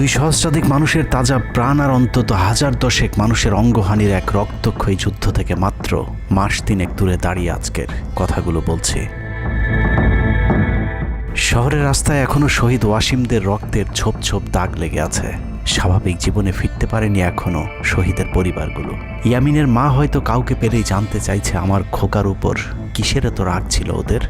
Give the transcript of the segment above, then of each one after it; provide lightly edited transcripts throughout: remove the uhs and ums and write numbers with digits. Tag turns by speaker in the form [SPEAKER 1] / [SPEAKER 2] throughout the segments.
[SPEAKER 1] দুই সহস্রাধিক মানুষের তাজা প্রাণ আর অন্তত হাজার দশেক মানুষের অঙ্গহানির এক রক্তক্ষয়ী যুদ্ধ থেকে মাত্র মাস তিনেক দূরে দাঁড়িয়ে আজকের কথাগুলো বলছি। শহরের রাস্তায় এখনো শহীদ ওয়াসিমদের রক্তের ছোপ ছোপ দাগ লেগে আছে। স্বাভাবিক জীবনে ফিরতে পারেনি এখনো শহীদের পরিবারগুলো। ইয়ামিনের মা হয়তো কাউকে পেলেই জানতে চাইছে আমার খোকার উপর কিসের এত রাগ ছিল ওদের।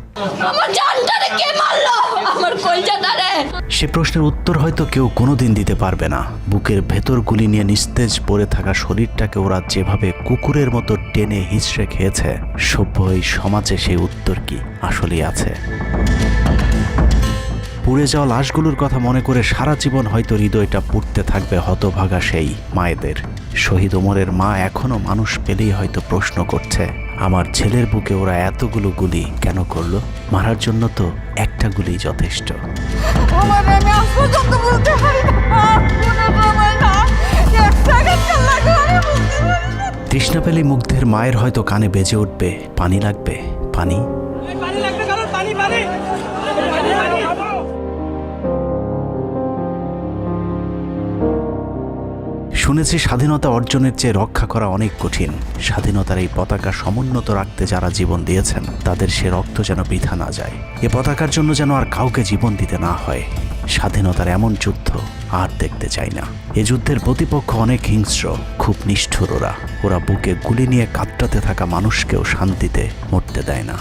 [SPEAKER 1] সে প্রশ্নের উত্তর হয়তো কেউ কোনোদিন দিতে পারবে না। বুকের ভেতর গুলি নিয়ে নিস্তেজ পড়ে থাকা শরীরটাকে ওরা যেভাবে কুকুরের মতো টেনে হিঁচড়ে খেয়েছে, সভ্য এই সমাজে সেই উত্তর কি আসলেই আছে? পুড়ে যাওয়া লাশগুলোর কথা মনে করে সারা জীবন হয়তো হৃদয়টা পুড়তে থাকবে হতভাগা সেই মায়েদের। শহীদ ওমরের মা এখনো মানুষ পেলেই হয়তো প্রশ্ন করছে, আমার ছেলের বুকে ওরা এতগুলো গুলি কেন করলো? মারার জন্য তো একটা গুলি যথেষ্ট। তৃষ্ণা পেলে মুগ্ধের মায়ের হয়তো কানে বেজে উঠবে, পানি লাগবে, পানি। শুনেছি স্বাধীনতা অর্জনের চেয়ে রক্ষা করা অনেক কঠিন। স্বাধীনতার এই পতাকা সমুন্নত রাখতে যারা জীবন দিয়েছেন তাদের সে রক্ত যেন বৃথা না যায়। এ পতাকার জন্য যেন আর কাউকে জীবন দিতে না হয়। স্বাধীনতার এমন যুদ্ধ আর দেখতে চাই না। এ যুদ্ধের প্রতিপক্ষ অনেক হিংস্র, খুব নিষ্ঠুর। ওরা বুকে গুলি নিয়ে কাতরাতে থাকা মানুষকেও শান্তিতে মরতে দেয় না।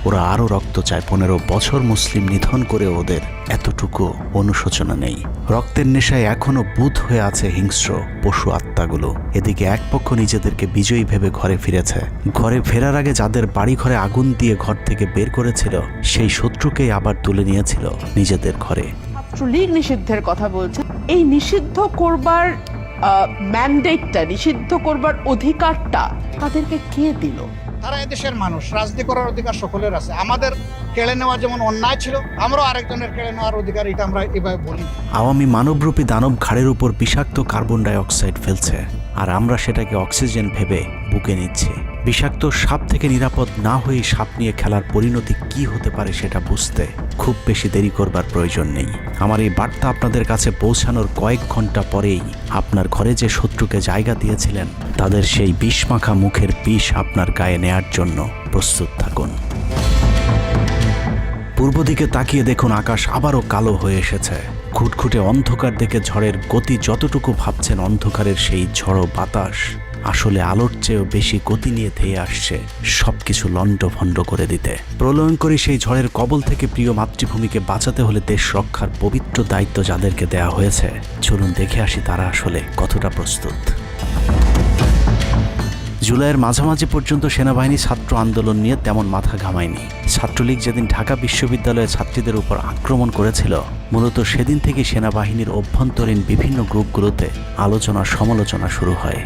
[SPEAKER 1] ওরা আরও রক্ত চায়। 15 বছর মুসলিম নিধন করে ওদের এতটুকু অনুশোচনা নেই। রক্তের নেশায় এখনো বুঁদ হয়ে আছে হিংস্র পশু আত্মাগুলো। এদিকে এক পক্ষ নিজেদেরকে বিজয়ী ভেবে ঘরে ফিরেছে। ঘরে ফেরার আগে যাদের বাড়ি ঘরে আগুন দিয়ে ঘর থেকে বের করেছিল, সেই শত্রুকেই আবার তুলে নিয়েছিল নিজেদের ঘরে।
[SPEAKER 2] ছাত্রলীগ নিষিদ্ধের কথা বলছে। এই নিষিদ্ধ করবার ম্যান্ডেটটা, নিষিদ্ধ করবার অধিকারটা তাদেরকে কে দিল?
[SPEAKER 3] তারা এদেশের মানুষ, রাজনীতি করার অধিকার সকলের আছে। আমাদের কেড়ে নেওয়া যেমন অন্যায় ছিল, আমরাও আরেকজনের কেড়ে নেওয়ার অধিকার, এটা আমরা এভাবে বলি।
[SPEAKER 1] আওয়ামী মানবরূপী দানব ঘাড়ের উপর বিষাক্ত কার্বন ডাই অক্সাইড ফেলছে, আর আমরা সেটাকে অক্সিজেন ভেবে বুকে নিচ্ছি। বিষাক্ত সাপ থেকে নিরাপদ না হয়ে সাপ নিয়ে খেলার পরিণতি কি হতে পারে সেটা বুঝতে খুব বেশি দেরি করবার প্রয়োজন নেই। আমার এই বার্তা আপনাদের কাছে পৌঁছানোর কয়েক ঘন্টা পরেই আপনার ঘরে যে শত্রুকে জায়গা দিয়েছিলেন তাদের সেই বিষমাখা মুখের বিষ আপনার গায়ে নেয়ার জন্য প্রস্তুত থাকুন। পূর্ব দিকে তাকিয়ে দেখুন, আকাশ আবারও কালো হয়ে এসেছে। খুটখুটে অন্ধকার দেখে ঝড়ের গতি যতটুকু ভাবছেন অন্ধকারের সেই ঝড়ো বাতাস আসলে আলোর চেয়েও বেশি গতি নিয়ে ধেয়ে আসছে সবকিছু লণ্ডভণ্ড করে দিতে। প্রলয়ঙ্করী সেই ঝড়ের কবল থেকে প্রিয় মাতৃভূমিকে বাঁচাতে হলে দেশ রক্ষার পবিত্র দায়িত্ব যাদেরকে দেয়া হয়েছে, চলুন দেখে আসি তারা আসলে কতটা প্রস্তুত। জুলাইয়ের মাঝামাঝি পর্যন্ত সেনাবাহিনী ছাত্র আন্দোলন নিয়ে তেমন মাথা ঘামায়নি। ছাত্রলীগ যেদিন ঢাকা বিশ্ববিদ্যালয়ে ছাত্রীদের উপর আক্রমণ করেছিল, মূলত সেদিন থেকে সেনাবাহিনীর অভ্যন্তরীণ বিভিন্ন গ্রুপগুলোতে আলোচনা সমালোচনা শুরু হয়।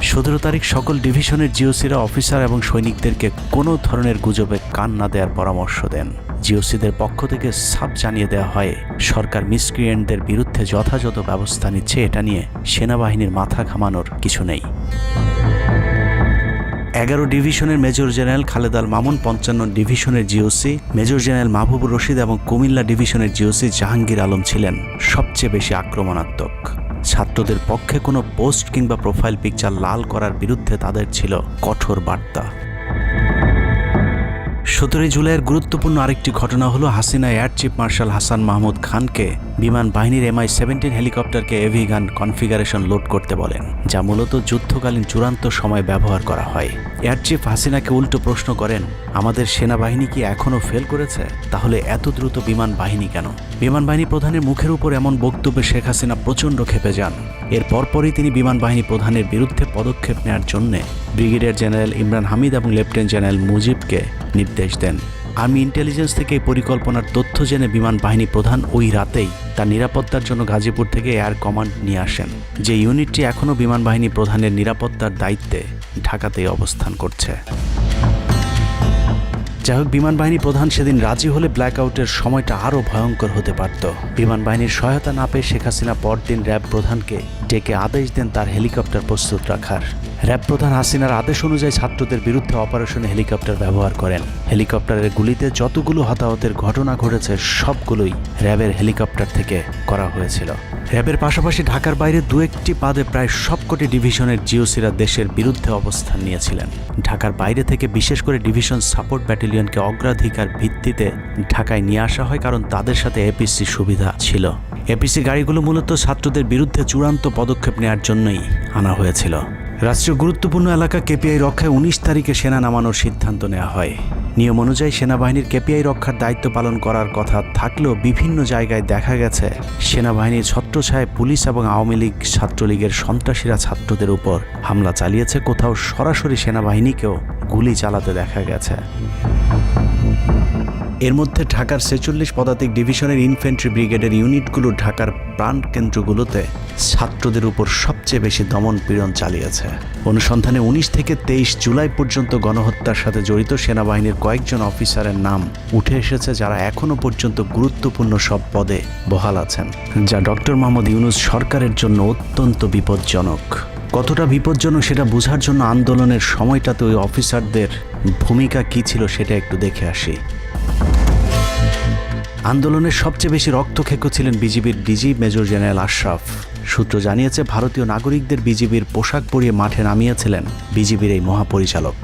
[SPEAKER 1] 17 তারিখ সকল ডিভিশনের জিওসিরা অফিসার এবং সৈনিকদেরকে কোনো ধরনের গুজবে কান না দেওয়ার পরামর্শ দেন। জিওসিদের পক্ষ থেকে সাফ জানিয়ে দেওয়া হয়, সরকার মিসক্রিয়েন্টদের বিরুদ্ধে যথাযথ ব্যবস্থা নিচ্ছে, এটা নিয়ে সেনাবাহিনীর মাথা ঘামানোর কিছু নেই। 11 ডিভিশনের মেজর জেনারেল খালেদ আল মামুন, 55 ডিভিশনের GOC major general Mahbubur Rashid এবং কুমিল্লা ডিভিশনের জিওসি জাহাঙ্গীর আলম ছিলেন সবচেয়ে বেশি আক্রমণাত্মক। ছাত্রদের পক্ষে কোনো পোস্ট কিংবা প্রোফাইল পিকচার লাল করার বিরুদ্ধে তাদের ছিল কঠোর বার্তা। 17 জুলাইয়ের গুরুত্বপূর্ণ আরেকটি ঘটনা হলো Hasina air chief marshal Hasan Mahmud খানকে বিমান বাহিনীর MI-17 হেলিকপ্টারকে এভি গান কনফিগারেশন লোড করতে বলেন, যা মূলত যুদ্ধকালীন চূড়ান্ত সময় ব্যবহার করা হয়। এয়ার চিফ হাসিনাকে উল্টো প্রশ্ন করেন, আমাদের সেনাবাহিনী কি এখনও ফেল করেছে? তাহলে এত দ্রুত বিমান বাহিনী কেন? বিমান বাহিনী প্রধানের মুখের উপর এমন বক্তব্যে শেখ হাসিনা প্রচণ্ড ক্ষেপে যান। এর পরপরই তিনি বিমান বাহিনী প্রধানের বিরুদ্ধে পদক্ষেপ নেওয়ার জন্য ব্রিগেডিয়ার জেনারেল ইমরান হামিদ এবং লেফটেন্যান্ট জেনারেল মুজিবকে নির্দেশ দেন। আর্মি ইন্টেলিজেন্স থেকে এই পরিকল্পনার তথ্য জেনে বিমান বাহিনী প্রধান ওই রাতেই তার নিরাপত্তার জন্য গাজীপুর থেকে এয়ার কমান্ড নিয়ে আসেন, যে ইউনিটটি এখনও বিমান বাহিনী প্রধানের নিরাপত্তার দায়িত্বে ঢাকাতেই অবস্থান করছে। যাই হোক, বিমান বাহিনী প্রধান সেদিন রাজি হলে ব্ল্যাকআউটের সময়টা আরও ভয়ঙ্কর হতে পারত। বিমান বাহিনীর সহায়তা না পেয়ে শেখ হাসিনা পরদিন র্যাব প্রধানকে ডেকে আদেশ দেন তার হেলিকপ্টার প্রস্তুত রাখার। র্যাব প্রধান হাসিনার আদেশ অনুযায়ী ছাত্রদের বিরুদ্ধে অপারেশনে হেলিকপ্টার ব্যবহার করেন। হেলিকপ্টারের গুলিতে যতগুলো হতাহতের ঘটনা ঘটেছে সবগুলোই র্যাবের হেলিকপ্টার থেকে করা হয়েছিল। র্যাবের পাশাপাশি ঢাকার বাইরে দু একটি পাদে প্রায় সবকটি ডিভিশনের জিওসিরা দেশের বিরুদ্ধে অবস্থান নিয়েছিলেন। ঢাকার বাইরে থেকে বিশেষ করে ডিভিশন সাপোর্ট ব্যাটালিয়নকে অগ্রাধিকার ভিত্তিতে ঢাকায় নিয়ে আসা হয়, কারণ তাদের সাথে এপিসি সুবিধা ছিল। এপিসি গাড়িগুলো মূলত ছাত্রদের বিরুদ্ধে চূড়ান্ত পদক্ষেপ নেওয়ার জন্যই আনা হয়েছিল। রাষ্ট্রীয় গুরুত্বপূর্ণ এলাকা কেপিআই রক্ষায় 19 তারিখে সেনা নামানোর সিদ্ধান্ত নেওয়া হয়। নিয়ম অনুযায়ী সেনাবাহিনীর কেপিআই রক্ষার দায়িত্ব পালন করার কথা থাকলেও বিভিন্ন জায়গায় দেখা গেছে সেনাবাহিনীর ছত্রছায়ায় পুলিশ এবং আওয়ামী লীগ ছাত্রলীগের সন্ত্রাসীরা ছাত্রদের উপর হামলা চালিয়েছে। কোথাও সরাসরি সেনাবাহিনীকেও গুলি চালাতে দেখা গেছে। এর মধ্যে ঢাকার 46 পদাতিক ডিভিশনের ইনফ্যান্ট্রি ব্রিগেডের ইউনিটগুলো ঢাকার প্রাণকেন্দ্রগুলোতে ছাত্রদের উপর সবচেয়ে বেশি দমন পীড়ন চালিয়েছে। অনুসন্ধানে 19 থেকে 23 জুলাই পর্যন্ত গণহত্যার সাথে জড়িত সেনাবাহিনীর কয়েকজন অফিসারের নাম উঠে এসেছে, যারা এখনও পর্যন্ত গুরুত্বপূর্ণ সব পদে বহাল আছেন, যা ডক্টর মোহাম্মদ ইউনূস সরকারের জন্য অত্যন্ত বিপজ্জনক। কতটা বিপজ্জনক সেটা বোঝার জন্য আন্দোলনের সময়টাতে ওই অফিসারদের ভূমিকা কী ছিল সেটা একটু দেখে আসি। আন্দোলনের সবচেয়ে বেশি রক্তক্ষেকো ছিলেন বিজিবির ডিজি মেজর জেনারেল আশরাফ। সূত্র জানিয়েছে, ভারতীয় নাগরিকদের বিজিবির পোশাক পরিয়ে মাঠে নামিয়েছিলেন বিজিবির এই মহাপরিচালক।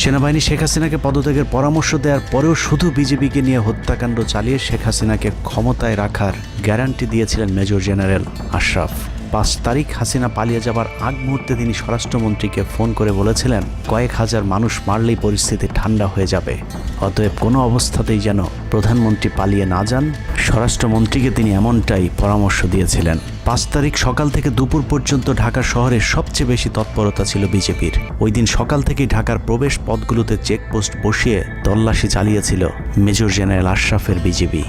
[SPEAKER 1] সেনাবাহিনী শেখ হাসিনাকে পদত্যাগের পরামর্শ দেওয়ার পরেও শুধু বিজিবিকে নিয়ে হত্যাকাণ্ড চালিয়ে শেখ হাসিনাকে ক্ষমতায় রাখার গ্যারান্টি দিয়েছিলেন মেজর জেনারেল আশরাফ। 5 তারিখ হাসিনা পালিয়ে যাবার আগ মুহূর্তে তিনি স্বরাষ্ট্রমন্ত্রীকে ফোন করে বলেছিলেন, কয়েক হাজার মানুষ মারলেই পরিস্থিতি ঠান্ডা হয়ে যাবে, অতএব কোনো অবস্থাতেই যেন প্রধানমন্ত্রী পালিয়ে না যান। স্বরাষ্ট্রমন্ত্রীকে তিনি এমনটাই পরামর্শ দিয়েছিলেন। 5 তারিখ সকাল থেকে দুপুর পর্যন্ত ঢাকা শহরে সবচেয়ে বেশি তৎপরতা ছিল বিজেপির। ওই দিন সকাল থেকেই ঢাকার প্রবেশ পথগুলোতে চেকপোস্ট বসিয়ে তল্লাশি চালিয়েছিল মেজর জেনারেল আশরাফের বিজিবি।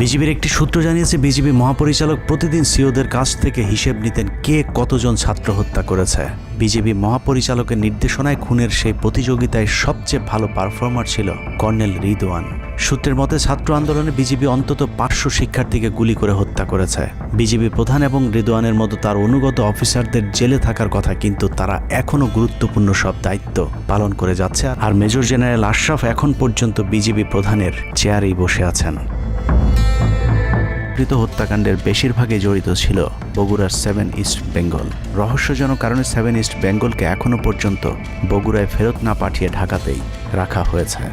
[SPEAKER 1] বিজিবির একটি সূত্র জানিয়েছে, বিজিবি মহাপরিচালক প্রতিদিন সিওদের কাছ থেকে হিসেব নিতেন কে কতজন ছাত্র হত্যা করেছে। বিজিবি মহাপরিচালকের নির্দেশনায় খুনের সেই প্রতিযোগিতায় সবচেয়ে ভালো পারফর্মার ছিল কর্নেল রিদওয়ান। সূত্রের মতে, ছাত্র আন্দোলনে বিজিবি অন্তত 500 শিক্ষার্থীকে গুলি করে হত্যা করেছে। বিজিবি প্রধান এবং রিদওয়ানের মতো তার অনুগত অফিসারদের জেলে থাকার কথা, কিন্তু তারা এখনও গুরুত্বপূর্ণ সব দায়িত্ব পালন করে যাচ্ছে। আর মেজর জেনারেল আশরাফ এখন পর্যন্ত বিজিবি প্রধানের চেয়ারেই বসে আছেন। হত্যাকাণ্ডের বেশিরভাগই জড়িত ছিল বগুড়ার 7 ইস্ট বেঙ্গল। রহস্যজনক কারণে 7 ইস্ট বেঙ্গলকে এখনও পর্যন্ত বগুড়ায় ফেরত না পাঠিয়ে ঢাকাতেই রাখা হয়েছে।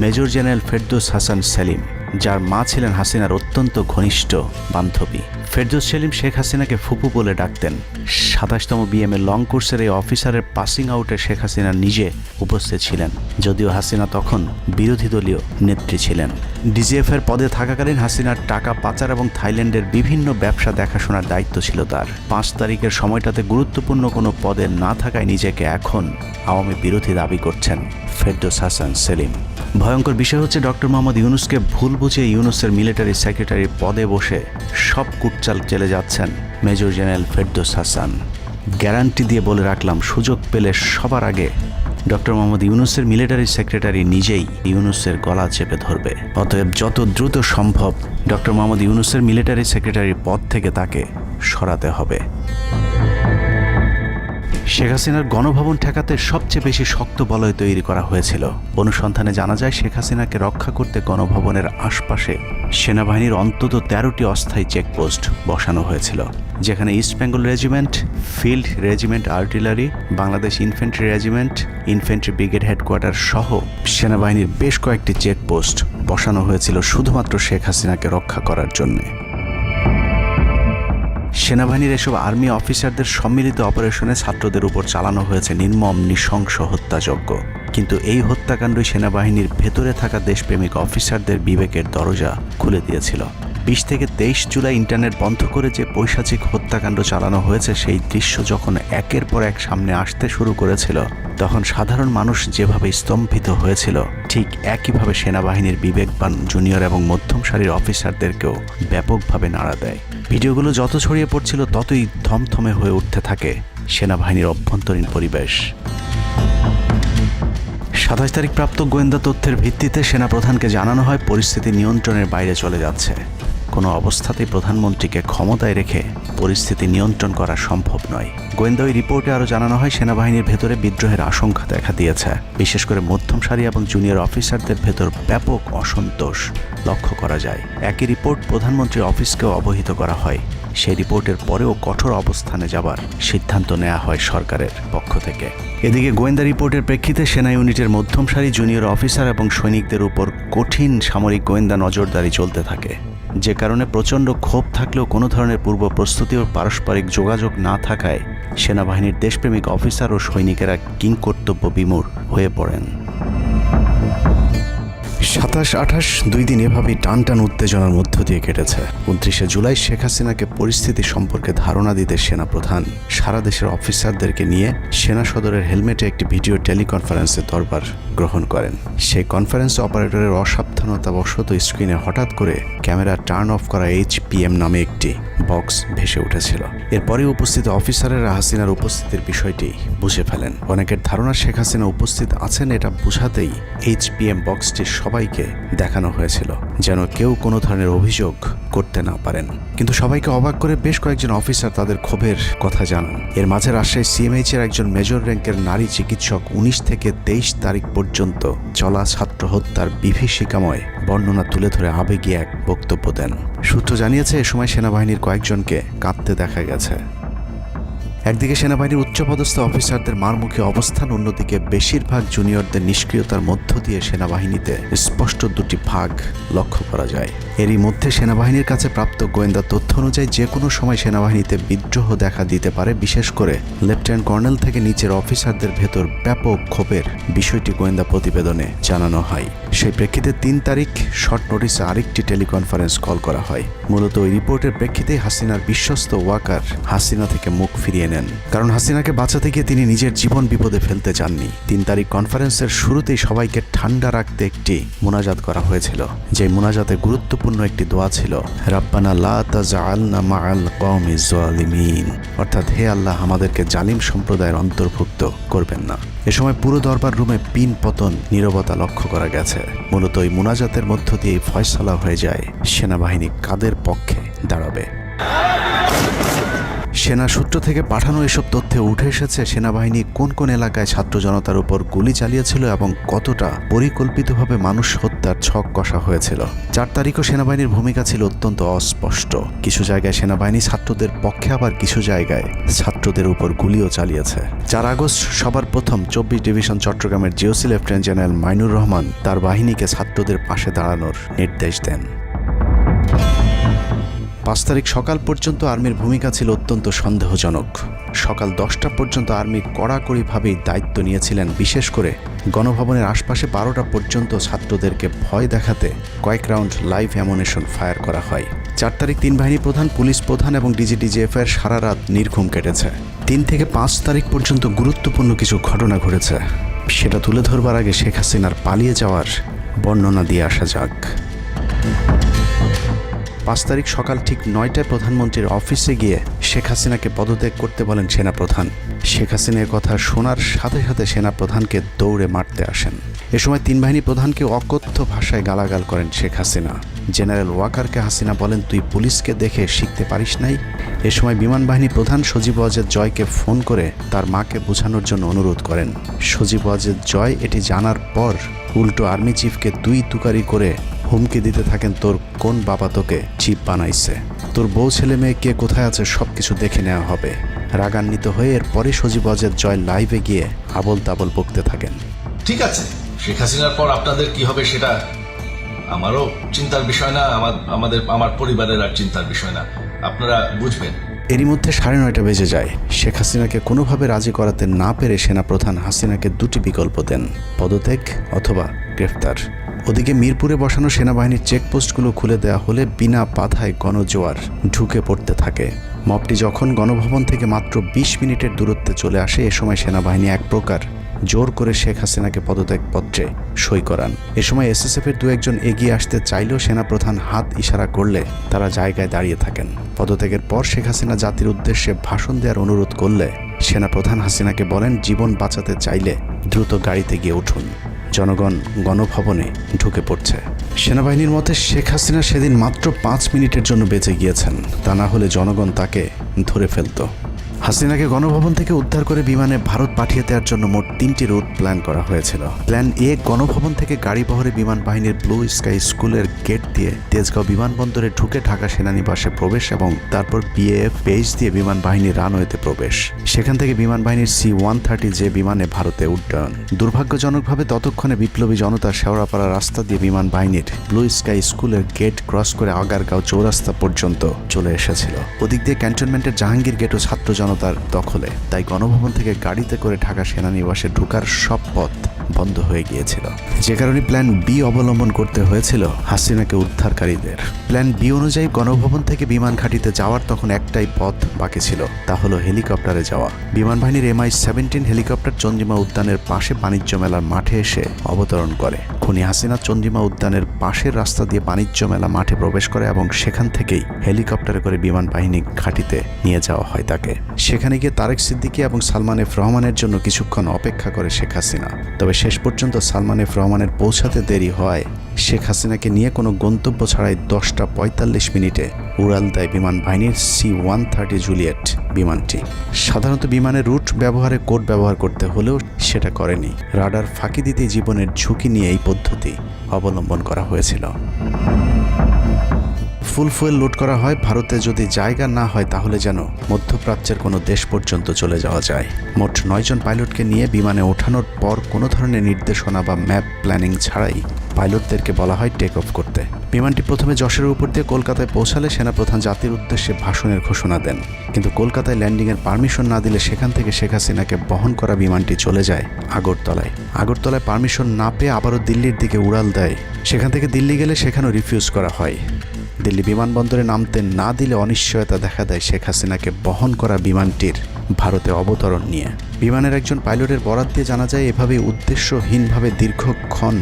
[SPEAKER 1] মেজর জেনারেল ফেরদৌস হাসান সেলিম, যার মা ছিলেন হাসিনার অত্যন্ত ঘনিষ্ঠ বান্ধবী। ফেরদৌস সেলিম শেখ হাসিনাকে ফুপু বলে ডাকতেন। 27তম বিএমএ লং কোর্সের এই অফিসারের পাসিং আউটে শেখ হাসিনা নিজে উপস্থিত ছিলেন, যদিও হাসিনা তখন বিরোধী দলীয় নেত্রী ছিলেন। ডিজিএফের পদে থাকাকালীন হাসিনার টাকা পাচার এবং থাইল্যান্ডের বিভিন্ন ব্যবসা দেখাশোনার দায়িত্ব ছিল তার। 5 তারিখের সময়টাতে গুরুত্বপূর্ণ কোনো পদে না থাকায় নিজেকে এখন আওয়ামী বিরোধী দাবি করছেন ফেরদৌস হাসান সেলিম। ভয়ঙ্কর বিষয় হচ্ছে, ডক্টর মোহাম্মদ ইউনূসকে ভুল বুঝে ইউনূসের মিলিটারি সেক্রেটারির পদে বসে সব কুটচাল চলে যাচ্ছেন major general Ferdous Hasan. Guarantee দিয়ে বলে রাখলাম, সুযোগ পেলে সবার আগে ডক্টর মোহাম্মদ ইউনূসের মিলিটারি সেক্রেটারি নিজেই ইউনূসের গলা চেপে ধরবে। অতএব যত দ্রুত সম্ভব ডক্টর মোহাম্মদ ইউনূসের মিলিটারি সেক্রেটারির পদ থেকে তাকে সরাতে হবে। শেখ হাসিনার গণভবন ঠেকাতে সবচেয়ে বেশি শক্ত বলয় তৈরি করা হয়েছিল। অনুসন্ধানে জানা যায়, শেখ হাসিনাকে রক্ষা করতে গণভবনের আশপাশে সেনাবাহিনীর অন্তত 13টি অস্থায়ী চেকপোস্ট বসানো হয়েছিল, যেখানে east Bengal regiment, field regiment artillery, Bangladesh infantry regiment, infantry brigade headquarter সহ সেনাবাহিনীর বেশ কয়েকটি চেকপোস্ট বসানো হয়েছিল শুধুমাত্র শেখ হাসিনাকে রক্ষা করার জন্যে। সেনাবাহিনীর এসব আর্মি অফিসারদের সম্মিলিত অপারেশনে ছাত্রদের উপর চালানো হয়েছে নির্মম নৃশংস হত্যাযজ্ঞ। কিন্তু এই হত্যাকাণ্ডই সেনাবাহিনীর ভেতরে থাকা দেশপ্রেমিক অফিসারদের বিবেকের দরজা খুলে দিয়েছিল। 20 থেকে 23 জুলাই ইন্টারনেট বন্ধ করে যে পৈশাচিক হত্যাকাণ্ড চালানো হয়েছে, সেই দৃশ্য যখন একের পর এক সামনে আসতে শুরু করেছিল, তখন সাধারণ মানুষ যেভাবে স্তম্ভিত হয়েছিল, ঠিক একইভাবে সেনাবাহিনীর বিবেকবান জুনিয়র এবং মধ্যম সারির অফিসারদেরকেও ব্যাপকভাবে নাড়া দেয়। ভিডিওগুলো যত ছড়িয়ে পড়ছিল, ততই থমথমে হয়ে উঠতে থাকে সেনাবাহিনীর অভ্যন্তরীণ পরিবেশ। 27 তারিখ প্রাপ্ত গোয়েন্দা তথ্যের ভিত্তিতে সেনাপ্রধানকে জানানো হয় পরিস্থিতি নিয়ন্ত্রণের বাইরে চলে যাচ্ছে। কোনো অবস্থাতেই প্রধানমন্ত্রীকে ক্ষমতায় রেখে পরিস্থিতি নিয়ন্ত্রণ করা সম্ভব নয়। গোয়েন্দা ওই রিপোর্টে আরও জানানো হয় সেনাবাহিনীর ভেতরে বিদ্রোহের আশঙ্কা দেখা দিয়েছে। বিশেষ করে মধ্যম সারি এবং জুনিয়র অফিসারদের ভেতর ব্যাপক অসন্তোষ লক্ষ্য করা যায়। একই রিপোর্ট প্রধানমন্ত্রীর অফিসকেও অবহিত করা হয়। সেই রিপোর্টের পরেও কঠোর অবস্থানে যাবার সিদ্ধান্ত নেওয়া হয় সরকারের পক্ষ থেকে। এদিকে গোয়েন্দা রিপোর্টের প্রেক্ষিতে সেনা ইউনিটের মধ্যম সারি জুনিয়র অফিসার এবং সৈনিকদের উপর কঠিন সামরিক গোয়েন্দা নজরদারি চলতে থাকে, যে কারণে প্রচণ্ড ক্ষোভ থাকলেও কোনো ধরনের পূর্ব প্রস্তুতি ও পারস্পরিক যোগাযোগ না থাকায় সেনাবাহিনীর দেশপ্রেমিক অফিসার ও সৈনিকেরা কিংকর্তব্য বিমূঢ় হয়ে পড়েন। 27-28 দুই দিন এভাবেই টান উত্তেজনার মধ্য দিয়ে কেটেছে। 29শে জুলাই শেখ হাসিনাকে পরিস্থিতি সম্পর্কে ধারণা দিতে সেনাপ্রধান সারা দেশের অফিসারদেরকে নিয়ে সেনা সদরের হেলমেটে একটি ভিডিও টেলিকনফারেন্সে দরবার গ্রহণ করেন। সেই কনফারেন্সে অপারেটরের অসাবধানতাবশত স্ক্রিনে হঠাৎ করে ক্যামেরা টার্ন অফ করা HPM নামে একটি বক্স ভেসে উঠেছিল। এরপরে উপস্থিত অফিসারেরা হাসিনার উপস্থিতির বিষয়টি বুঝে ফেলেন। অনেকের ধারণা শেখ হাসিনা উপস্থিত আছেন এটা বোঝাতেই HPM বক্সটি সবাইকে দেখানো হয়েছিল, যেন কেউ কোনো ধরনের অভিযোগ করতে না পারেন। কিন্তু সবাইকে অবাক করে বেশ কয়েকজন অফিসার তাদের ক্ষোভের কথা জানান। এর মাঝে রাজশাহী CMH এর একজন মেজর র্যাঙ্কের নারী চিকিৎসক 19 থেকে 23 তারিখ পর্যন্ত চলা ছাত্র হত্যার বিভীষিকাময় বর্ণনা তুলে ধরে আবেগী এক বক্তব্য দেন। সূত্র জানিয়েছে এ সময় সেনাবাহিনীর কয়েকজনকে কাঁদতে দেখা গেছে। একদিকে সেনাবাহিনীর উচ্চপদস্থ অফিসারদের মারমুখী অবস্থান, অন্যদিকে বেশিরভাগ জুনিয়রদের নিষ্ক্রিয়তার মধ্য দিয়ে সেনাবাহিনীতে স্পষ্ট দুটি ভাগ লক্ষ্য করা যায়। এরই মধ্যে সেনাবাহিনীর কাছে প্রাপ্ত গোয়েন্দা তথ্য অনুযায়ী যে কোনো সময় সেনাবাহিনীতে বিদ্রোহ দেখা দিতে পারে। বিশেষ করে লেফটেন্যান্ট কর্নেল থেকে নিচের অফিসারদের ভেতর ব্যাপক ক্ষোভের বিষয়টি গোয়েন্দা প্রতিবেদনে জানানো হয়। সেই প্রেক্ষিতে 3 তারিখ শর্ট নোটিসে আরেকটি টেলিকনফারেন্স কল করা হয়। মূলত ওই রিপোর্টের প্রেক্ষিতে হাসিনার বিশ্বস্ত ওয়াকার হাসিনা থেকে মুখ ফিরিয়ে নেন, কারণ হাসিনাকে বাঁচাতে গিয়ে তিনি নিজের জীবন বিপদে ফেলতে চাননি। 3 তারিখ কনফারেন্সের শুরুতেই সবাইকে ঠান্ডা রাখতে একটি মোনাজাত করা হয়েছিল। যে মোনাজাতে গুরুত্বপূর্ণ একটি দোয়া ছিল রাব্বানা লা তাজআলনা মাআল কওমিজ জালিমিন, অর্থাৎ হে আল্লাহ আমাদেরকে জালিম সম্প্রদায়ের অন্তর্ভুক্ত করবেন না। এ সময় পুরো দরবার রুমে পিন পতন নীরবতা লক্ষ্য করা গেছে। মূলত এই মোনাজাতের মধ্য দিয়ে ফয়সালা হয়ে যায় সেনাবাহিনী কাদের পক্ষে দাঁড়াবে। সেনা সূত্র থেকে পাঠানো এসব তথ্যে উঠে এসেছে সেনাবাহিনী কোন কোন এলাকায় ছাত্র জনতার উপর গুলি চালিয়েছিল এবং কতটা পরিকল্পিতভাবে মানুষ হত্যার ছক কষা হয়েছিল। 4 তারিখও সেনাবাহিনীর ভূমিকা ছিল অত্যন্ত অস্পষ্ট। কিছু জায়গায় সেনাবাহিনী ছাত্রদের পক্ষে, আবার কিছু জায়গায় ছাত্রদের উপর গুলিও চালিয়েছে। 4 আগস্ট সবার প্রথম 24 ডিভিশন চট্টগ্রামের GOC lieutenant general Mainur Rahman তার বাহিনীকে ছাত্রদের পাশে দাঁড়ানোর নির্দেশ দেন। 5 তারিখ সকাল পর্যন্ত আর্মির ভূমিকা ছিল অত্যন্ত সন্দেহজনক। সকাল 10টা পর্যন্ত আর্মি কড়াকড়িভাবেই দায়িত্ব নিয়েছিলেন। বিশেষ করে গণভবনের আশপাশে 12টা পর্যন্ত ছাত্রদেরকে ভয় দেখাতে কয়েক রাউন্ড লাইভ অ্যামুনেশন ফায়ার করা হয়। 4 তারিখ 3 বাহিনী প্রধান, পুলিশ প্রধান এবং DGDGF-এর সারা রাত নির্ঘুম কেটেছে। 3 থেকে 5 তারিখ পর্যন্ত গুরুত্বপূর্ণ কিছু ঘটনা ঘটেছে, সেটা তুলে ধরবার আগে শেখ হাসিনার পালিয়ে যাওয়ার বর্ণনা দিয়ে আসা যাক। 5 তারিখ সকাল ঠিক 9টায় প্রধানমন্ত্রীর অফিসে গিয়ে শেখ হাসিনাকে পদত্যাগ করতে বলেন সেনাপ্রধান। শেখ হাসিনার কথা শোনার সাথে সাথে সেনাপ্রধানকে দৌড়ে মারতে আসেন। এ সময় 3 বাহিনী প্রধানকে অকথ্য ভাষায় গালাগাল করেন শেখ হাসিনা। জেনারেল ওয়াকারকে হাসিনা বলেন, তুই পুলিশকে দেখে শিখতে পারিস নাই? এ সময় বিমান বাহিনী প্রধান সজীব ওয়াজেদ জয়কে ফোন করে তার মাকে বোঝানোর জন্য অনুরোধ করেন। সজীব ওয়াজেদ জয় এটি জানার পর উল্টো আর্মি চিফকে তুই তুকারি করে হুমকি দিতে থাকেন, তোর কোন বাবা তোকে চিফ বানাইছে, তোর বউ ছেলে মেয়ে কে কোথায় আছে সব কিছু দেখে নেওয়া হবে। রাগান্বিত হয়ে এরপরে সজীব ওয়াজেদ জয় লাইভে গিয়ে আবল তাবল বকতে থাকেন।
[SPEAKER 4] ঠিক আছে, শেখ হাসিনার পর আপনাদের কি হবে সেটা আমারও চিন্তার বিষয় না, আমার পরিবারের আর চিন্তার বিষয় না, আপনারা বুঝবেন।
[SPEAKER 1] এরই মধ্যে 9:30 বেজে যায়। শেখ হাসিনাকে কোনোভাবে রাজি করাতে না পেরে সেনাপ্রধান হাসিনাকে 2টি বিকল্প দেন, পদত্যাগ অথবা গ্রেফতার। ওদিকে মিরপুরে বসানো সেনাবাহিনীর চেকপোস্টগুলো খুলে দেওয়া হলে বিনা বাধায় গণজোয়ার ঢুকে পড়তে থাকে। মবটি যখন গণভবন থেকে মাত্র 20 মিনিটের দূরত্বে চলে আসে, এ সময় সেনাবাহিনী এক প্রকার জোর করে শেখ হাসিনাকে পদত্যাগপত্রে সই করান। এ সময় SSF-এর 2-1 এগিয়ে আসতে চাইলেও সেনাপ্রধান হাত ইশারা করলে তারা জায়গায় দাঁড়িয়ে থাকেন। পদত্যাগের পর শেখ হাসিনা জাতির উদ্দেশ্যে ভাষণ দেওয়ার অনুরোধ করলে সেনাপ্রধান হাসিনাকে বলেন, জীবন বাঁচাতে চাইলে দ্রুত গাড়িতে গিয়ে উঠুন, জনগণ গণভবনে ঢুকে পড়ছে। সেনাবাহিনীর মতে শেখ হাসিনা সেদিন মাত্র 5 মিনিটের জন্য বেঁচে গিয়েছেন, তা না হলে জনগণ তাকে ধরে ফেলত। হাসিনাকে গণভবন থেকে উদ্ধার করে বিমানে ভারত পাঠিয়ে দেওয়ার জন্য মোট 3টি রুট প্ল্যান করা হয়েছিল। প্ল্যান এ, গণভবন থেকে গাড়ি বহরে বিমান বাহিনীর ব্লু স্কাই স্কুলের গেট দিয়ে তেজগাঁও বিমানবন্দরে ঢুকে ঢাকা সেনানিবাসে প্রবেশ এবং তারপর বিএএফ বেস দিয়ে বিমান বাহিনীর রানওয়েতে প্রবেশ। সেখান থেকে বিমান বাহিনীর C-130 যে বিমানে ভারতে উড্ডয়ন। দুর্ভাগ্যজনকভাবে ততক্ষণে বিপ্লবী জনতা শেওড়াপাড়া রাস্তা দিয়ে বিমান বাহিনীর ব্লু স্কাই স্কুলের গেট ক্রস করে আগারগাঁও চৌরাস্তা পর্যন্ত চলে এসেছিল। ওদিক দিয়ে ক্যান্টনমেন্টের জাহাঙ্গীর গেটও ছাত্র জনতার দখলে, তাই গণভবন থেকে গাড়িতে করে ঢাকা সেনানিবাসে ঢোকার সব পথ বন্ধ হয়ে গিয়েছিল, যে কারণে প্ল্যান বি অবলম্বন করতে হয়েছিল হাসিনাকে উদ্ধারকারীদের। প্ল্যান বি অনুযায়ী গণভবন থেকে বিমান ঘাঁটিতে যাওয়ার তখন একটাই পথ বাকি ছিল, তা হলো হেলিকপ্টারে যাওয়া। বিমান বাহিনীর MI-17 হেলিকপ্টার চন্দ্রিমা উদ্যানের পাশে বাণিজ্য মেলার মাঠে এসে অবতরণ করে। খুনি হাসিনা চন্দ্রিমা উদ্যানের পাশের রাস্তা দিয়ে বাণিজ্য মেলা মাঠে প্রবেশ করে এবং সেখান থেকেই হেলিকপ্টারে করে বিমান বাহিনী ঘাঁটিতে নিয়ে যাওয়া হয় তাকে। সেখানে গিয়ে তারেক সিদ্দিকী এবং সালমান এফ রহমানের জন্য কিছুক্ষণ অপেক্ষা করে শেখ হাসিনা। তবে শেষ পর্যন্ত সালমান এফ রহমানের পৌঁছাতে দেরি হয় শেখ হাসিনাকে নিয়ে কোনো গন্তব্য ছাড়াই 10টা 45 মিনিটে উড়াল দেয় বিমান বাহিনীর C-130 জুলিয়েট বিমানটি। সাধারণত বিমানের রুট ব্যবহারে কোড ব্যবহার করতে হলেও সেটা করেনি। রাডার ফাঁকি দিতে জীবনের ঝুঁকি নিয়ে এই পদ্ধতি অবলম্বন করা হয়েছিল। ফুল ফুয়েল লোড করা হয়। ভারতে যদি জায়গা না হয় তাহলে যেন মধ্যপ্রাচ্যের কোনো দেশ পর্যন্ত চলে যাওয়া যায়। মোট 9 জন পাইলটকে নিয়ে বিমানে ওঠানোর পর কোনো ধরনের নির্দেশনা বা ম্যাপ প্ল্যানিং ছাড়াই পাইলটদেরকে বলা হয় টেক অফ করতে। বিমানটি প্রথমে যশোরের উপর দিয়ে কলকাতায় পৌঁছালে সেনাপ্রধান জাতির উদ্দেশ্যে ভাষণের ঘোষণা দেন, কিন্তু কলকাতায় ল্যান্ডিংয়ের পারমিশন না দিলে সেখান থেকে শেখ হাসিনাকে বহন করা বিমানটি চলে যায় আগরতলায়। আগরতলায় পারমিশন না পেয়ে আবারও দিল্লির দিকে উড়াল দেয়। সেখান থেকে দিল্লি গেলে সেখানেও রিফিউজ করা হয়। দিল্লি বিমানবন্দরে নামতে না দিলে অনিশ্চয়তা দেখা দেয় শেখ হাসিনাকে বহন করা বিমানটির ভারতে অবতরণ নিয়ে। বিমানের একজন পাইলটের বরাত দিয়ে জানা যায় এভাবে উদ্দেশ্যহীনভাবে দীর্ঘক্ষণ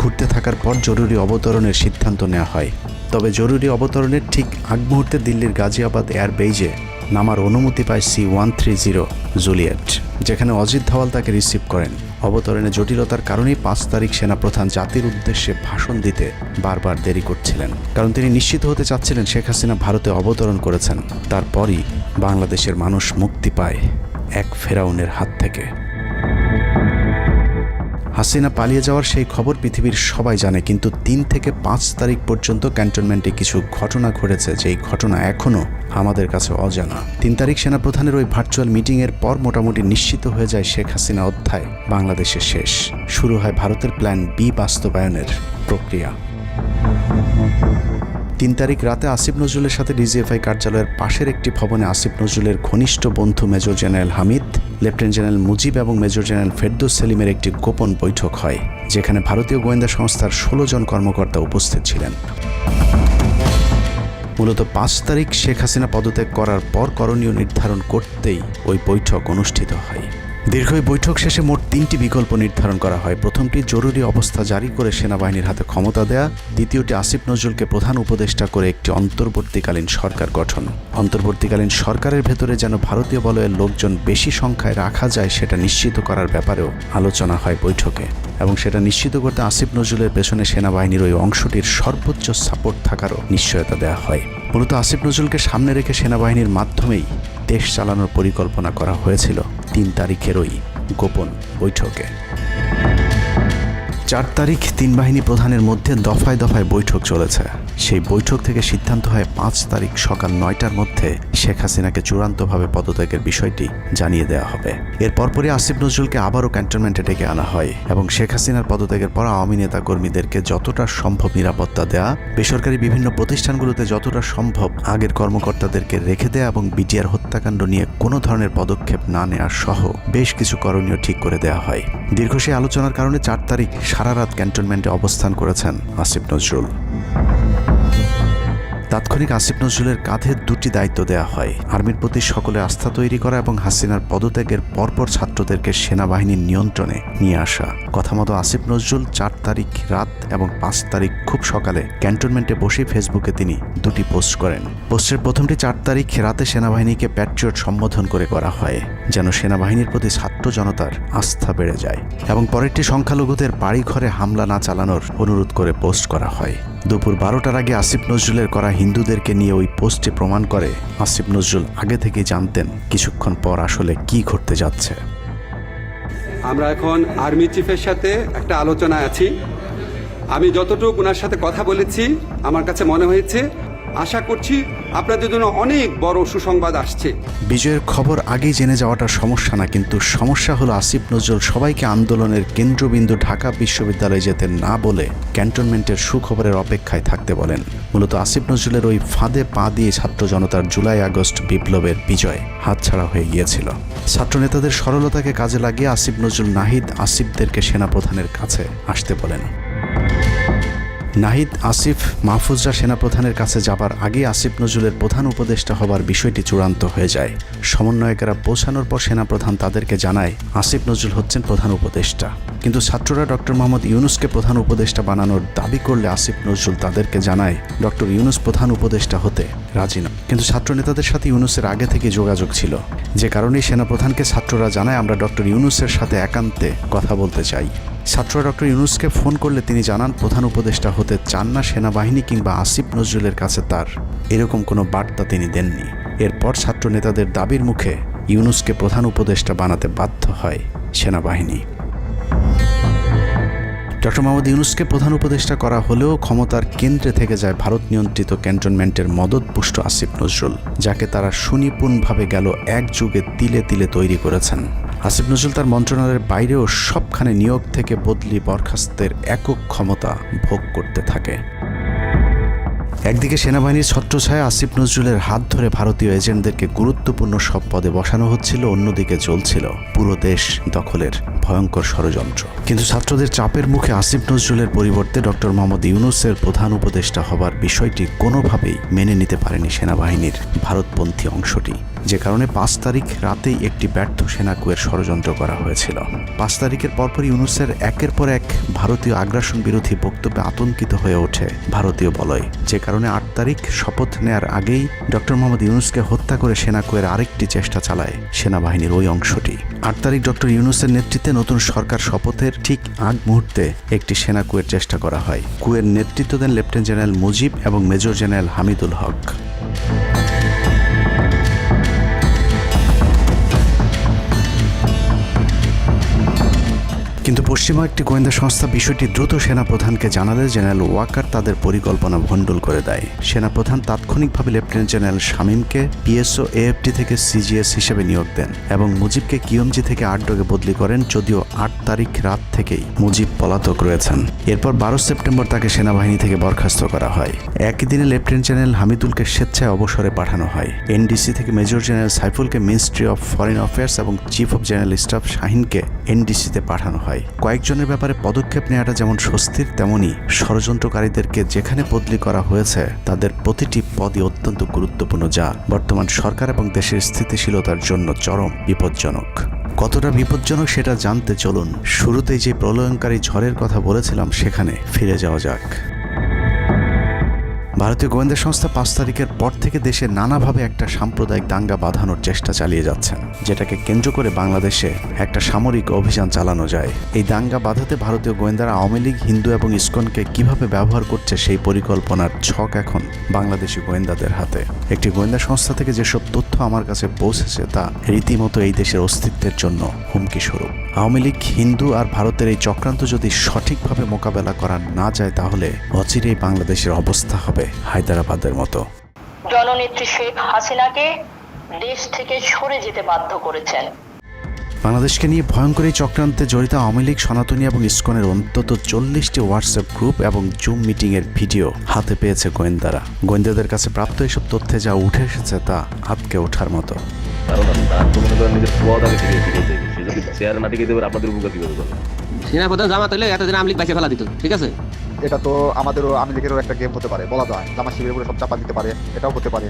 [SPEAKER 1] ঘুরতে থাকার পর জরুরি অবতরণের সিদ্ধান্ত নেওয়া হয়। তবে জরুরি অবতরণের ঠিক আগ মুহূর্তে দিল্লির গাজিয়াবাদ এয়ারবেজে নামার অনুমতি পায় C-130 জুলিয়েট, যেখানে অজিত ধাওয়াল তাকে রিসিভ করেন। অবতরণে জটিলতার কারণেই 5 তারিখ সেনাপ্রধান জাতির উদ্দেশ্যে ভাষণ দিতে বারবার দেরি করছিলেন, কারণ তিনি নিশ্চিত হতে চাচ্ছিলেন শেখ হাসিনা ভারতে অবতরণ করেছেন। তারপরই বাংলাদেশের মানুষ মুক্তি পায় এক ফেরাউনের হাত থেকে। হাসিনা পালিয়ে যাওয়ার সেই খবর পৃথিবীর সবাই জানে, কিন্তু 3 থেকে 5 তারিখ পর্যন্ত ক্যান্টনমেন্টে কিছু ঘটনা ঘটেছে যেই ঘটনা এখনও আমাদের কাছে অজানা। 3 তারিখ সেনাপ্রধানের ওই ভার্চুয়াল মিটিংয়ের পর মোটামুটি নিশ্চিত হয়ে যায় শেখ হাসিনা অধ্যায় বাংলাদেশের শেষ। শুরু হয় ভারতের প্ল্যান বি বাস্তবায়নের প্রক্রিয়া। 3 তারিখ রাতে আসিফ নজরুলের সাথে ডিজিএফআই কার্যালয়ের পাশের একটি ভবনে আসিফ নজরুলের ঘনিষ্ঠ বন্ধু major general Hamid, lieutenant general Mujib এবং মেজর জেনারেল ফেরদৌস সেলিমের একটি গোপন বৈঠক হয়, যেখানে ভারতীয় গোয়েন্দা সংস্থার 16 জন কর্মকর্তা উপস্থিত ছিলেন। মূলত 5 তারিখ শেখ হাসিনা পদত্যাগ করার পর করণীয় নির্ধারণ করতেই ওই বৈঠক অনুষ্ঠিত হয়। দীর্ঘ এই বৈঠক শেষে মোট 3টি বিকল্প নির্ধারণ করা হয়। প্রথমটি জরুরি অবস্থা জারি করে সেনাবাহিনীর হাতে ক্ষমতা দেয়া, দ্বিতীয়টি আসিফ নজরুলকে প্রধান উপদেষ্টা করে একটি অন্তর্বর্তীকালীন সরকার গঠন। অন্তর্বর্তীকালীন সরকারের ভেতরে যেন ভারতীয় বলয়ের লোকজন বেশি সংখ্যায় রাখা যায় সেটা নিশ্চিত করার ব্যাপারেও আলোচনা হয় বৈঠকে, এবং সেটা নিশ্চিত করতে আসিফ নজরুলের পেছনে সেনাবাহিনীর ওই অংশটির সর্বোচ্চ সাপোর্ট থাকারও নিশ্চয়তা দেওয়া হয়। মূলত আসিফ নজরুলকে সামনে রেখে সেনাবাহিনীর মাধ্যমেই দেশ চালানোর পরিকল্পনা করা হয়েছিল 3 তারিখের ওই গোপন বৈঠকে। 4 তারিখ 3 বাহিনী প্রধানের মধ্যে দফায় দফায় বৈঠক চলেছে। সেই বৈঠক থেকে সিদ্ধান্ত হয় 5 তারিখ সকাল 9টার মধ্যে শেখ হাসিনাকে চূড়ান্তভাবে পদত্যাগের বিষয়টি জানিয়ে দেওয়া হবে। এর পরপরই আসিফ নজরুলকে আবারও ক্যান্টনমেন্টে ডেকে আনা হয় এবং শেখ হাসিনার পদত্যাগের পর আওয়ামী নেতা কর্মীদেরকে যতটা সম্ভব নিরাপত্তা দেয়া, বেসরকারি বিভিন্ন প্রতিষ্ঠানগুলোতে যতটা সম্ভব আগের কর্মকর্তাদেরকে রেখে দেয়া এবং বিটিআর হত্যাকাণ্ড নিয়ে কোনো ধরনের পদক্ষেপ না নেওয়ার সহ বেশ কিছু করণীয় ঠিক করে দেওয়া হয়। দীর্ঘ সেই আলোচনার কারণে 4 তারিখ সারা রাত ক্যান্টনমেন্টে অবস্থান করেছেন আসিফ নজরুল। তাৎক্ষণিক আসিফ নজরুলের কাঁধে 2টি দায়িত্ব দেওয়া হয়: আর্মির প্রতি সকলে আস্থা তৈরি করা এবং হাসিনার পদত্যাগের পরপর ছাত্রদেরকে সেনাবাহিনীর নিয়ন্ত্রণে নিয়ে আসা। কথা মতো আসিফ নজরুল 4 তারিখ রাত এবং 5 তারিখ খুব সকালে ক্যান্টনমেন্টে বসে ফেসবুকে তিনি 2টি পোস্ট করেন। পোস্টের প্রথমটি 4 তারিখ রাতে সেনাবাহিনীকে প্যাট্রিয়ট সম্বোধন করে করা হয়। যেন সেনাবাহিনীর প্রতি ছাত্র জনতার আস্থা বেড়ে যায়। এবং পরেরটি সংখ্যালঘুদের বাড়িঘরে হামলা না চালানোর অনুরোধ করে পোস্ট করা হয়। দুপুর 12টার আগে আসিফ নজরুলের করা হিন্দুদেরকে নিয়ে ওই পোস্টে প্রমাণ করে আসিফ নজরুল আগে থেকেই জানতেন কিছুক্ষণ পর আসলে কি ঘটতে যাচ্ছে।
[SPEAKER 5] আমরা এখন আর্মি চিফের সাথে একটা আলোচনায় আছি। আমি যতটুকু ওনার সাথে কথা বলেছি আমার কাছে মনে হয়েছে, আশা করছি আপনাদের জন্য অনেক বড় সুসংবাদ আসছে।
[SPEAKER 1] বিজয়ের খবর আগেই জেনে যাওয়াটা সমস্যা না, কিন্তু সমস্যা হলো আসিফ নজরুল সবাইকে আন্দোলনের কেন্দ্রবিন্দু ঢাকা বিশ্ববিদ্যালয়ে যেতে না বলে ক্যান্টনমেন্টের সুখবরের অপেক্ষায় থাকতে বলেন। মূলত আসিফ নজরুলের ওই ফাঁদে পা দিয়ে ছাত্র জনতার জুলাই আগস্ট বিপ্লবের বিজয় হাতছাড়া হয়ে গিয়েছিল। ছাত্রনেতাদের সরলতাকে কাজে লাগিয়ে আসিফ নজরুল নাহিদ আসিফদেরকে সেনাপ্রধানের কাছে আসতে বলেন। নাহিদ, আসিফ, মাহফুজরা সেনাপ্রধানের কাছে যাবার আগে আসিফ নজরুলের প্রধান উপদেষ্টা হবার বিষয়টি চূড়ান্ত হয়ে যায়। সমন্বয়কেরা পৌঁছানোর পর সেনাপ্রধান তাদেরকে জানায় আসিফ নজরুল হচ্ছেন প্রধান উপদেষ্টা। কিন্তু ছাত্ররা ডক্টর মোহাম্মদ ইউনুসকে প্রধান উপদেষ্টা বানানোর দাবি করলে আসিফ নজরুল তাদেরকে জানায় ডক্টর ইউনুস প্রধান উপদেষ্টা হতে রাজি নয়। কিন্তু ছাত্র নেতাদের সাথে ইউনুসের আগে থেকে যোগাযোগ ছিল, যে কারণেই সেনাপ্রধানকে ছাত্ররা জানায় আমরা ডক্টর ইউনুসের সাথে একান্তে কথা বলতে চাই। ছাত্ররা ডক্টর ইউনুসকে ফোন করলে তিনি জানান প্রধান উপদেষ্টা হতে চান না সেনাবাহিনী কিংবা আসিফ নজরুলের কাছে তার এরকম কোনো বার্তা তিনি দেননি। এরপর ছাত্র নেতাদের দাবির মুখে ইউনুসকে প্রধান উপদেষ্টা বানাতে বাধ্য হয় সেনাবাহিনী। ডক্টর মোহাম্মদ ইউনুসকে প্রধান উপদেষ্টা করা হলেও ক্ষমতার কেন্দ্রে থেকে যায় ভারত নিয়ন্ত্রিত ক্যান্টনমেন্টের মদতপুষ্ট আসিফ নজরুল, যাকে তারা সুনিপুণভাবে গেল এক যুগে তিলে তিলে তৈরি করেছেন। আসিফ নজরুল তার মন্ত্রণালয়ের বাইরেও সবখানে নিয়োগ থেকে বদলি বরখাস্তের একক ক্ষমতা ভোগ করতে থাকে। একদিকে সেনাবাহিনীর ছত্রছায়া আসিফ নজরুলের হাত ধরে ভারতীয় এজেন্টদেরকে গুরুত্বপূর্ণ সব পদে বসানো হচ্ছিল, অন্যদিকে চলছিল পুরো দেশ দখলের ভয়ঙ্কর ষড়যন্ত্র। কিন্তু ছাত্রদের চাপের মুখে আসিফ নজরুলের পরিবর্তে ডক্টর মোহাম্মদ ইউনুসের প্রধান উপদেষ্টা হবার বিষয়টি কোনোভাবেই মেনে নিতে পারেনি সেনাবাহিনীর ভারতপন্থী অংশটি, যে কারণে 5 তারিখ রাতেই একটি ব্যর্থ সেনাকুয়ের ষড়যন্ত্র করা হয়েছিল। 5 তারিখের পরপরই ইউনুসের একের পর এক ভারতীয় আগ্রাসন বিরোধী বক্তব্যে আতঙ্কিত হয়ে ওঠে ভারতীয় বলয়, যে কারণে 8 তারিখ শপথ নেয়ার আগেই ডক্টর মোহাম্মদ ইউনুসকে হত্যা করে সেনাকুয়ের আরেকটি চেষ্টা চালায় সেনাবাহিনীর ওই অংশটি। 8 তারিখ ডক্টর ইউনুসের নেতৃত্বে নতুন সরকার শপথের ঠিক আগ মুহূর্তে একটি সেনাকুয়ের চেষ্টা করা হয়। কুয়ের নেতৃত্ব দেন লেফটেন্যান্ট জেনারেল মুজিব এবং মেজর জেনারেল হামিদুল হক। কিন্তু পশ্চিমা একটি গোয়েন্দা সংস্থা বিষয়টি দ্রুত সেনাপ্রধানকে জানালে জেনারেল ওয়াকার তাদের পরিকল্পনা ভণ্ডুল করে দেয়। সেনাপ্রধান তাৎক্ষণিকভাবে লেফটেন্যান্ট জেনারেল শামীমকে পিএসও এএফটি থেকে সিজিএস হিসেবে নিয়োগ দেন এবং মুজিবকে কিউএমজি থেকে আটডগে বদলি করেন, যদিও 8 তারিখ রাত থেকেই মুজিব পলাতক রয়েছেন। এরপর 12 সেপ্টেম্বর তাকে সেনাবাহিনী থেকে বরখাস্ত করা হয়। একই দিনে লেফটেন্যান্ট জেনারেল হামিদুলকে স্বেচ্ছায় অবসরে পাঠানো হয়। এনডিসি থেকে মেজর জেনারেল সাইফুলকে মিনিস্ট্রি অফ ফরেন অ্যাফেয়ার্স এবং চিফ অফ জেনারেল স্টাফ শাহিনকে এনডিসিতে পাঠানো হয়। কয়েকজনের ব্যাপারে পদক্ষেপ নেওয়াটা যেমন স্বস্তির, তেমনি ষড়যন্ত্রকারীদেরকে যেখানে বদলি করা হয়েছে তাদের প্রতিটি পদই অত্যন্ত গুরুত্বপূর্ণ, যা বর্তমান সরকার এবং দেশের স্থিতিশীলতার জন্য চরম বিপজ্জনক। কতটা বিপজ্জনক সেটা জানতে চলুন শুরুতেই যে প্রলয়ঙ্কারী ঝড়ের কথা বলেছিলাম সেখানে ফিরে যাওয়া যাক। ভারতীয় গোয়েন্দা সংস্থা 5 তারিখের পর থেকে দেশে নানাভাবে একটা সাম্প্রদায়িক দাঙ্গা বাঁধানোর চেষ্টা চালিয়ে যাচ্ছেন, যেটাকে কেন্দ্র করে বাংলাদেশে একটা সামরিক অভিযান চালানো যায়। এই দাঙ্গা বাঁধাতে ভারতীয় গোয়েন্দারা আওয়ামী লীগ, হিন্দু এবং ইসকনকে কিভাবে ব্যবহার করছে সেই পরিকল্পনার ছক এখন বাংলাদেশি গোয়েন্দাদের হাতে। একটি গোয়েন্দা সংস্থা থেকে যেসব তথ্য আমার কাছে পৌঁছেছে তা রীতিমতো এই দেশের অস্তিত্বের জন্য হুমকি স্বরূপ। আওয়ামী লীগ, হিন্দু আর ভারতের এই চক্রান্ত যদি সঠিকভাবে মোকাবেলা করা না যায় তাহলে অচিরেই বাংলাদেশের অবস্থা হবে হায়দ্রাবাদের মতো।
[SPEAKER 6] জননেত্রী শেখ হাসিনাকে দেশ থেকে সরে যেতে বাধ্য করেছেন।
[SPEAKER 1] বাংলাদেশকে নিয়ে ভয়ঙ্কর এই চক্রান্তে জড়িত আওয়ামী লীগ, সনাতনী এবং ইসকনের অন্তত 40টি হোয়াটসঅ্যাপ গ্রুপ এবং জুম মিটিংয়ের ভিডিও হাতে পেয়েছে গোয়েন্দারা। গোয়েন্দাদের কাছে প্রাপ্ত এসব তথ্যে যা উঠে এসেছে তা আটকে ওঠার মতো।
[SPEAKER 7] সেনাপ্রধান জামাত হলে এতদিন আওয়ামী লীগ বাইকে ফেলা দিত, ঠিক আছে?
[SPEAKER 8] এটা তো আমাদেরও আওয়ামী লীগেরও একটা গেম হতে পারে, বলা যায় জামাত শিবিরের উপরে সব চাপা দিতে পারে, এটাও হতে পারে।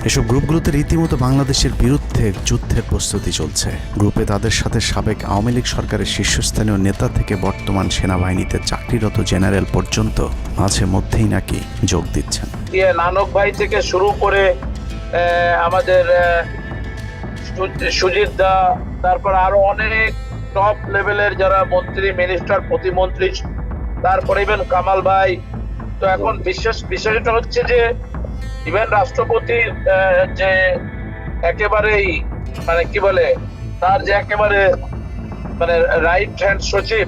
[SPEAKER 1] এসব গ্রুপগুলোতে রীতিমতো বাংলাদেশের বিরুদ্ধে যুদ্ধের প্রস্তুতি চলছে। গ্রুপে তাদের সাথে সাবেক আওয়ামী লীগ সরকারের শীর্ষস্থানীয় নেতা থেকে বর্তমান সেনাবাহিনীতে চাকরিরত জেনারেল পর্যন্ত মাঝে মধ্যেই নাকি যোগ দিচ্ছেন।
[SPEAKER 9] নানক ভাই থেকে শুরু করে আমাদের সুজিত দা, তারপর আরো অনেক টপ লেভেলের যারা মন্ত্রী, মিনিস্টার, প্রতিমন্ত্রী, তারপরে ইভেন কামাল ভাই। তো এখন বিষয়টা হচ্ছে যে ইভেন রাষ্ট্রপতি যে একেবারেই মানে কি বলে, তার যে একেবারে মানে রাইট হ্যান্ড সচিব,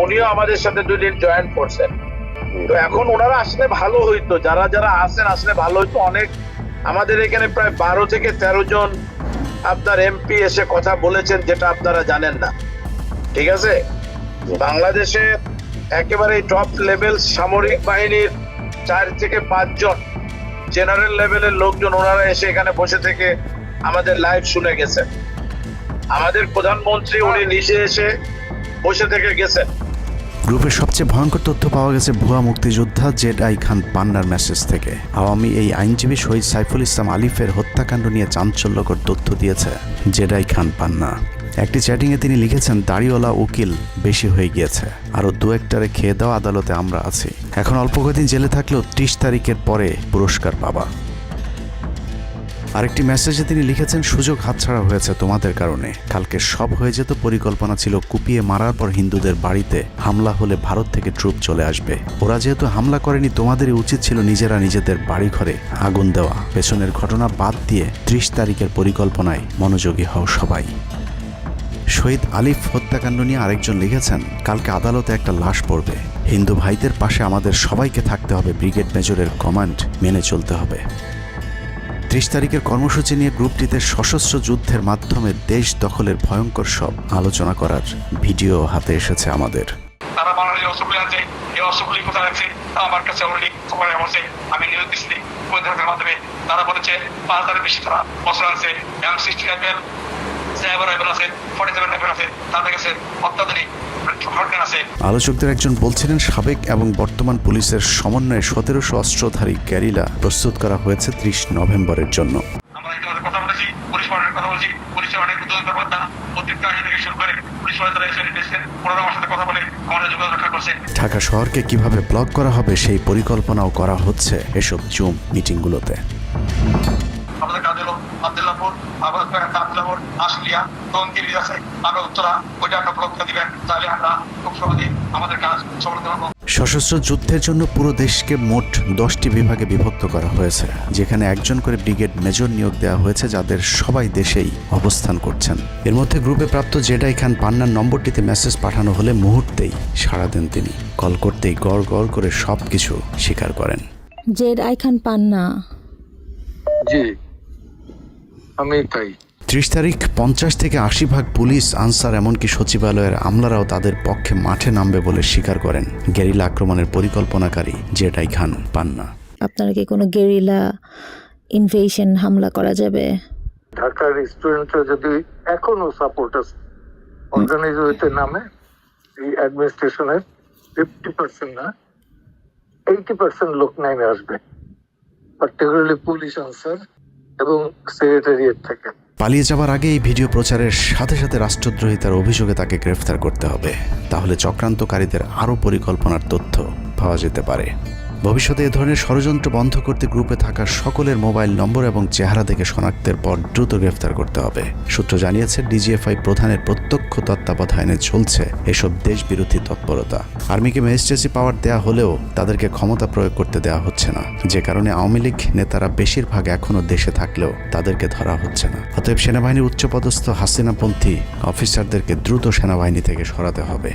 [SPEAKER 9] উনিও আমাদের সাথে 2 দিন জয়েন করছেন। তো এখন ওনারা আসলে ভালো হইতো, যারা যারা আসেন আসলে ভালো হইতো। অনেক আমাদের এখানে প্রায় 12 থেকে 13 জন আপনার এমপি এসে কথা বলেছেন, যেটা আপনারা জানেন না। ঠিক আছে, বাংলাদেশে একেবারে টপ লেভেল সামরিক বাহিনীর 4 থেকে 5 জন জেনারেল লেভেলের লোকজন ওনারা এসে এখানে বসে থেকে আমাদের লাইভ শুনে গেছেন। আমাদের প্রধানমন্ত্রী উনি নিজে এসে বসে থেকে গেছেন।
[SPEAKER 1] গ্রুপের সবচেয়ে ভয়ঙ্কর তথ্য পাওয়া গেছে ভুয়া মুক্তিযোদ্ধা জেডাই খান পান্নার মেসেজ থেকে। আওয়ামী এই আইনজীবী শহীদ সাইফুল ইসলাম আলিফের হত্যাকাণ্ড নিয়ে চাঞ্চল্যকর তথ্য দিয়েছে জেডাই খান পান্না। একটি চ্যাটিংয়ে তিনি লিখেছেন, দাড়িওয়ালা উকিল বেশি হয়ে গিয়েছে, আরও 2-1টারে খেয়ে দাও, আদালতে আমরা আছি। এখন অল্প কদিন জেলে থাকলেও 30 তারিখের পরে পুরস্কার পাবা। আরেকটি মেসেজে তিনি লিখেছেন, সুযোগ হাতছাড়া হয়েছে তোমাদের কারণে। কালকে সব হয়ে যেত, পরিকল্পনা ছিল কুপিয়ে মারার পর হিন্দুদের বাড়িতে হামলা হলে ভারত থেকে ট্রুপ চলে আসবে। ওরা যেহেতু হামলা করেনি, তোমাদেরই উচিত ছিল নিজেরা নিজেদের বাড়ি ঘরে আগুন দেওয়া। পেছনের ঘটনা বাদ দিয়ে 30 তারিখের পরিকল্পনায় মনোযোগী হও সবাই। শহীদ আলিফ হত্যাকাণ্ড নিয়ে আরেকজন লিখেছেন, কালকে আদালতে একটা লাশ পড়বে। হিন্দু ভাইদের পাশে আমাদের সবাইকে থাকতে হবে, ব্রিগেড মেজরের কমান্ড মেনে চলতে হবে। 30 তারিখের কর্মসূচি নিয়ে গ্রুপটিতে সশস্ত্র যুদ্ধের মাধ্যমে দেশ দখলের ভয়ঙ্কর সব আলোচনা করার ভিডিও হাতে এসেছে আমাদের।
[SPEAKER 10] তারা বাংলাদেশের অস্ত্রগুলি আছে, এই অস্ত্রগুলি কোথায় আছে আমার কাছে অলরেডি খবর এসেছে। আমি নিউজ দিচ্ছি গোয়েন্দাদের মাধ্যমে। তারা বলেছে 5000-এর বেশি তারা অস্ত্র আছে, M60 রাইফেল, সাইবার রাইফেল আছে, 47 রাইফেল আছে, তাদের কাছে অত্যাধুনিক হটগান আছে।
[SPEAKER 1] আলোচকদের একজন বলছিলেন, সাবেক এবং বর্তমান পুলিশের সমন্বয়ে 1700 অস্ত্রধারী গ্যারিলা প্রস্তুত করা হয়েছে 30 নভেম্বরের জন্য।
[SPEAKER 10] আমরা ইতিমধ্যে কথা বলেছি, পুলিশ পার্টির কথা বলছি, পুলিশের অনেক উদ্যোগ কর্মকর্তা প্রত্যেকটা থেকে শুরু করে পুলিশ পার্টি তারা এসে এসেছেন, ওনারা আমার সাথে কথা বলে আমাদের যোগাযোগ রক্ষা করছে।
[SPEAKER 1] ঢাকা শহরকে কিভাবে ব্লক করা হবে সেই পরিকল্পনাও করা হচ্ছে এসব জুম মিটিংগুলোতে।
[SPEAKER 10] আমাদের কাজ হলো আব্দুল্লাহপুর, আব্দুল্লাহপুর, আশুলিয়া, টঙ্গীর আছে, আমরা উত্তরা, ওইটা একটা ব্লক দিবেন, তাহলে আমরা খুব সহজেই আমাদের কাজ সফলতা পাবো।
[SPEAKER 1] সশস্ত্র যুদ্ধের জন্য পুরো দেশকে মোট 10টি বিভাগে বিভক্ত করা হয়েছে, যেখানে একজন করে ব্রিগেড মেজর নিয়োগ দেওয়া হয়েছে, যাদের সবাই দেশেই অবস্থান করছেন। এর মধ্যে গ্রুপে প্রাপ্ত জেডাই খান পান্নার নম্বরটিতে মেসেজ পাঠানো হলে মুহূর্তেই সাড়া দেন তিনি। কল করতেই গড় গড় করে সবকিছু স্বীকার করেন।
[SPEAKER 11] জেডাই খান পান্না,
[SPEAKER 10] জি আমি তাই।
[SPEAKER 1] 30 তারিখ 50 থেকে 80% পুলিশ, আনসার, এমনকি সচিবালয়ের আমলারাও তাদের পক্ষে মাঠে নামবে বলে স্বীকার করেন গেরিলা আক্রমণের পরিকল্পনাকারী জেডাই খান পান্না।
[SPEAKER 11] আপনারা কি কোনো গেরিলা ইনভেশন হামলা করা যাবে?
[SPEAKER 10] ঢাকার স্টুডেন্টরা যদি এখনো সাপোর্টার্স অর্গানাইজ হইতে নামে, এই অ্যাডমিনিস্ট্রেশনের 50% না 80% লোক নেমে আসবে, পার্টিকুলারলি পুলিশ, আনসার এবং সেক্রেটারিয়েট থেকে।
[SPEAKER 1] পালিয়ে যাবার আগে এই ভিডিও প্রচারের সাথে সাথে রাষ্ট্রদ্রোহিতার অভিযোগে তাকে গ্রেফতার করতে হবে। তাহলে চক্রান্তকারীদের আরও পরিকল্পনার তথ্য পাওয়া যেতে পারে। ভবিষ্যতে এ ধরনের ষড়যন্ত্র বন্ধ করতে গ্রুপে থাকা সকলের মোবাইল নম্বর এবং চেহারা দেখে শনাক্তের পর দ্রুত গ্রেফতার করতে হবে। সূত্র জানিয়েছে, ডিজিএফআই প্রধানের প্রত্যক্ষ তত্ত্বাবধানে চলছে এসব দেশবিরোধী তৎপরতা। আর্মিকে ম্যাজিস্ট্রেসি পাওয়ার দেয়া হলেও তাদেরকে ক্ষমতা প্রয়োগ করতে দেওয়া হচ্ছে না, যে কারণে আওয়ামী লীগ নেতারা বেশিরভাগ এখনও দেশে থাকলেও তাদেরকে ধরা হচ্ছে না। অতএব সেনাবাহিনীর উচ্চপদস্থ হাসিনাপন্থী অফিসারদেরকে দ্রুত সেনাবাহিনী থেকে সরাতে হবে।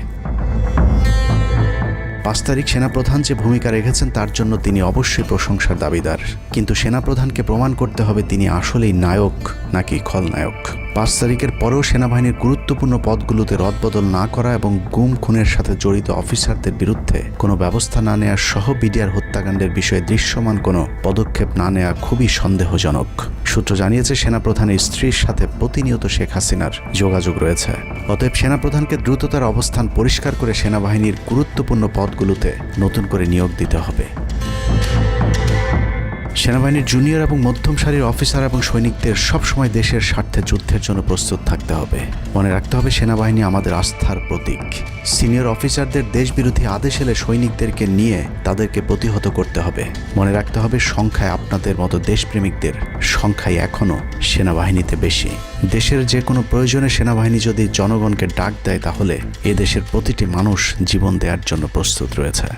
[SPEAKER 1] 5 তারিখ সেনাপ্রধান যে ভূমিকা রেখেছেন তার জন্য তিনি অবশ্যই প্রশংসার দাবিদার, কিন্তু সেনাপ্রধানকে প্রমাণ করতে হবে তিনি আসলেই নায়ক নাকি খলনায়ক। 5 তারিখের পরেও সেনাবাহিনীর গুরুত্বপূর্ণ পদগুলোতে রদবদল না করা এবং গুম খুনের সাথে জড়িত অফিসারদের বিরুদ্ধে কোনো ব্যবস্থা না নেওয়া সহ বিডিআর হত্যাকাণ্ডের বিষয়ে দৃশ্যমান কোনো পদক্ষেপ না নেওয়া খুবই সন্দেহজনক। সূত্র জানিয়েছে, সেনাপ্রধানের স্ত্রীর সাথে প্রতিনিয়ত শেখ হাসিনার যোগাযোগ রয়েছে। অতএব সেনাপ্রধানকে দ্রুত তার অবস্থান পরিষ্কার করে সেনাবাহিনীর গুরুত্বপূর্ণ পদগুলোতে নতুন করে নিয়োগ দিতে হবে। সেনাবাহিনীর জুনিয়র এবং মধ্যম সারির অফিসার এবং সৈনিকদের সবসময় দেশের স্বার্থে যুদ্ধের জন্য প্রস্তুত থাকতে হবে। মনে রাখতে হবে সেনাবাহিনী আমাদের আস্থার প্রতীক। সিনিয়র অফিসারদের দেশবিরোধী আদেশ এলে সৈনিকদেরকে নিয়ে তাদেরকে প্রতিহত করতে হবে। মনে রাখতে হবে সংখ্যায় আপনাদের মতো দেশপ্রেমিকদের সংখ্যাই এখনও সেনাবাহিনীতে বেশি। দেশের যে কোনো প্রয়োজনে সেনাবাহিনী যদি জনগণকে ডাক দেয় তাহলে এ দেশের প্রতিটি মানুষ জীবন দেওয়ার জন্য প্রস্তুত রয়েছে।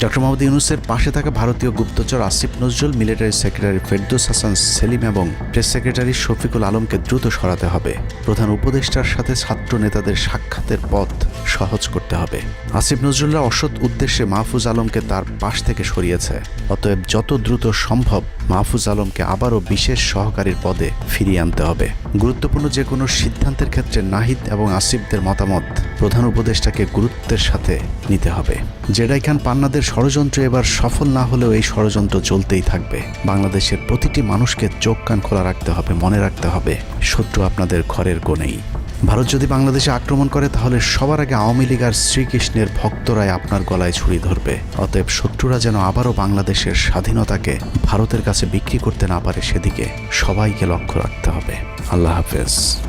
[SPEAKER 1] ডক্টর মোহাম্মদ ইউনূসের পাশে থাকা ভারতীয় গুপ্তচর আসিফ নজরুল, মিলিটারি সেক্রেটারি ফেরদৌস হাসান সেলিম এবং প্রেস সেক্রেটারি শফিকুল আলমকে দ্রুত সরাতে হবে। প্রধান উপদেষ্টার সাথে ছাত্র নেতাদের সাক্ষাতের পথ সহজ করতে হবে। আসিফ নজরুলরা অসৎ উদ্দেশ্যে মাহফুজ আলমকে তার পাশ থেকে সরিয়েছে। অতএব যত দ্রুত সম্ভব মাহফুজ আলমকে আবারও বিশেষ সহকারীর পদে ফিরিয়ে আনতে হবে। গুরুত্বপূর্ণ যে কোনো সিদ্ধান্তের ক্ষেত্রে নাহিদ এবং আসিফদের মতামত প্রধান উপদেষ্টাকে গুরুত্বের সাথে নিতে হবে। জেডাই খান পান্নাদের ষড়যন্ত্র এবার সফল না হলেও এই ষড়যন্ত্র চলতেই থাকবে। বাংলাদেশের প্রতিটি মানুষকে চোখ কান খোলা রাখতে হবে, মনে রাখতে হবে শত্রু আপনাদের ঘরের কোণেই। ভারত যদি বাংলাদেশে আক্রমণ করে তাহলে সবার আগে আওয়ামী লীগ আর শ্রীকৃষ্ণের ভক্তরাই আপনার গলায় ছুরি ধরবে। অতএব শত্রুরা যেন আবারও বাংলাদেশের স্বাধীনতাকে ভারতের কাছে বিক্রি করতে না পারে সেদিকে সবাইকে লক্ষ্য রাখতে হবে। আল্লাহ হাফেজ।